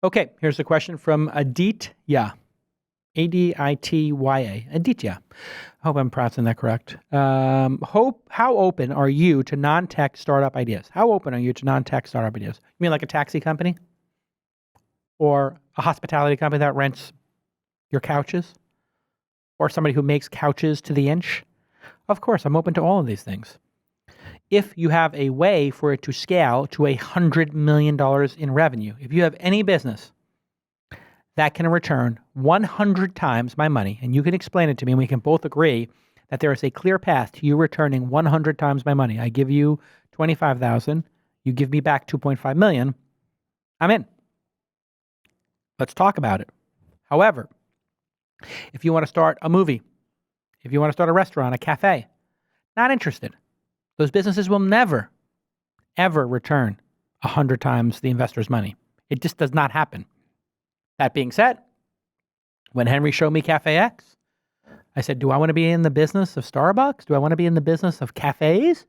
Okay, here's a question from Aditya. Aditya. Aditya. I hope I'm pronouncing that correct. How open are you to non-tech startup ideas? How open are you to non-tech startup ideas? You mean like a taxi company? Or a hospitality company that rents your couches? Or somebody who makes couches to the inch? Of course, I'm open to all of these things. If you have a way for it to scale to $100 million in revenue, if you have any business that can return 100 times my money, and you can explain it to me, and we can both agree that there is a clear path to you returning 100 times my money. I give you 25,000, you give me back 2.5 million, I'm in. Let's talk about it. However, if you want to start a movie, if you want to start a restaurant, a cafe, not interested. Those businesses will never, ever return 100 times the investor's money. It just does not happen. That being said, when Henry showed me Cafe X, I said, do I want to be in the business of Starbucks? Do I want to be in the business of cafes?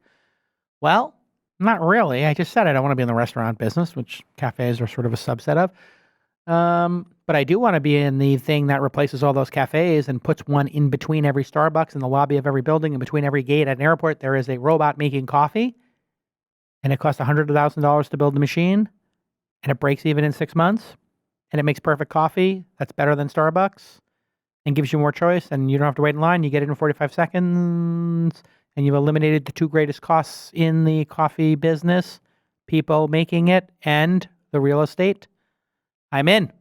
Well, not really. I just said it. I want to be in the restaurant business, which cafes are sort of a subset of. But I do want to be in the thing that replaces all those cafes and puts one in between every Starbucks in the lobby of every building, in between every gate at an airport. There is a robot making coffee, and it costs $100,000 to build the machine, and it breaks even in 6 months, and it makes perfect coffee that's better than Starbucks and gives you more choice, and you don't have to wait in line. You get it in 45 seconds, and you've eliminated the two greatest costs in the coffee business, people making it and the real estate. I'm in.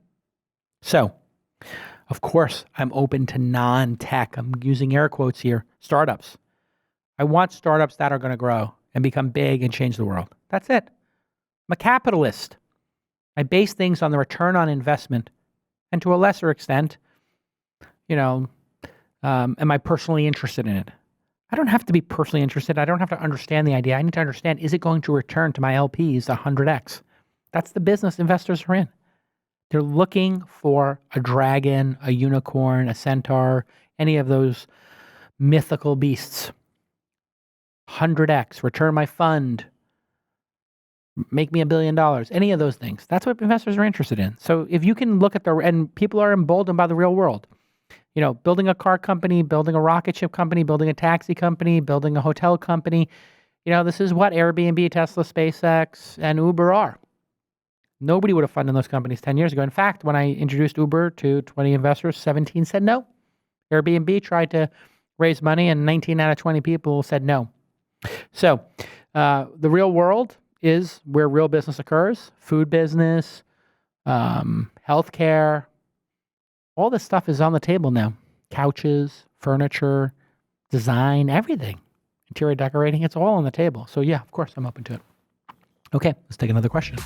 So, of course, I'm open to non-tech. I'm using air quotes here. Startups. I want startups that are going to grow and become big and change the world. That's it. I'm a capitalist. I base things on the return on investment, and to a lesser extent, am I personally interested in it? I don't have to be personally interested. I don't have to understand the idea. I need to understand, is it going to return to my LPs 100x? That's the business investors are in. They're looking for a dragon, a unicorn, a centaur, any of those mythical beasts. 100x, return my fund, make me $1 billion, any of those things. That's what investors are interested in. So if you can look at and people are emboldened by the real world. Building a car company, building a rocket ship company, building a taxi company, building a hotel company. This is what Airbnb, Tesla, SpaceX, and Uber are. Nobody would have funded those companies 10 years ago. In fact, when I introduced Uber to 20 investors, 17 said no. Airbnb tried to raise money, and 19 out of 20 people said no. So the real world is where real business occurs. Food business, healthcare, all this stuff is on the table now. Couches, furniture, design, everything. Interior decorating, it's all on the table. So yeah, of course, I'm open to it. Okay, let's take another question.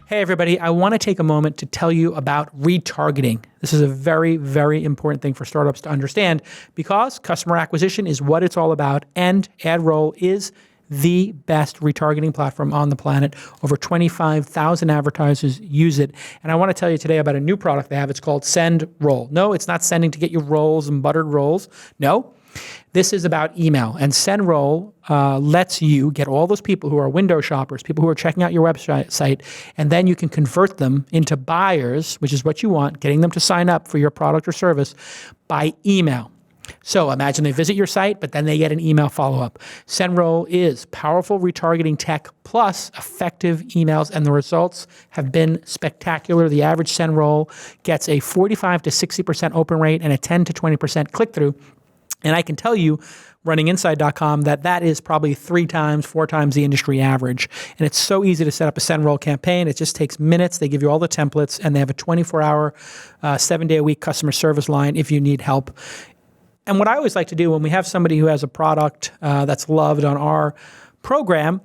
Hey everybody, I want to take a moment to tell you about retargeting. This is a very, very important thing for startups to understand because customer acquisition is what it's all about, and AdRoll is the best retargeting platform on the planet. Over 25,000 advertisers use it. And I want to tell you today about a new product they have. It's called Send Roll. No, it's not sending to get you rolls and buttered rolls. No. This is about email, and SendRoll lets you get all those people who are window shoppers, people who are checking out your website, and then you can convert them into buyers, which is what you want, getting them to sign up for your product or service by email. So imagine they visit your site, but then they get an email follow-up. SendRoll is powerful retargeting tech plus effective emails, and the results have been spectacular. The average SendRoll gets a 45 to 60% open rate and a 10 to 20% click-through. And I can tell you, running inside.com, that is probably 3 times, 4 times the industry average. And it's so easy to set up a SendRoll campaign. It just takes minutes. They give you all the templates, and they have a 24-hour, 7-day-a-week customer service line if you need help. And what I always like to do when we have somebody who has a product that's loved on our program,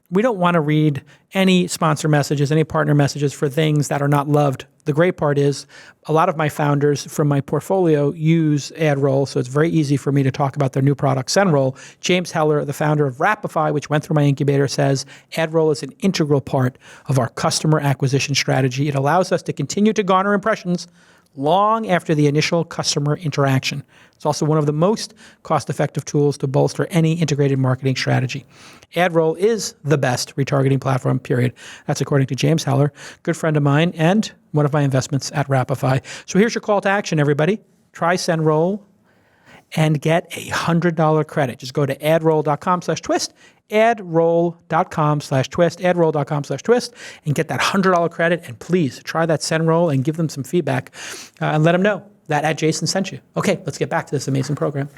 we don't want to read any sponsor messages, any partner messages for things that are not loved. The great part is a lot of my founders from my portfolio use AdRoll, so it's very easy for me to talk about their new product, SendRoll. James Heller, the founder of Rapify, which went through my incubator, says AdRoll is an integral part of our customer acquisition strategy. It allows us to continue to garner impressions long after the initial customer interaction. It's also one of the most cost-effective tools to bolster any integrated marketing strategy. AdRoll is the best retargeting platform, period. That's according to James Heller, good friend of mine and one of my investments at Rapify. So here's your call to action, everybody. Try SendRoll and get a $100 credit. Just go to adroll.com/twist, adroll.com/twist, adroll.com/twist, and get that $100 credit. And please try that SendRoll and give them some feedback and let them know that Jason sent you. Okay, let's get back to this amazing program.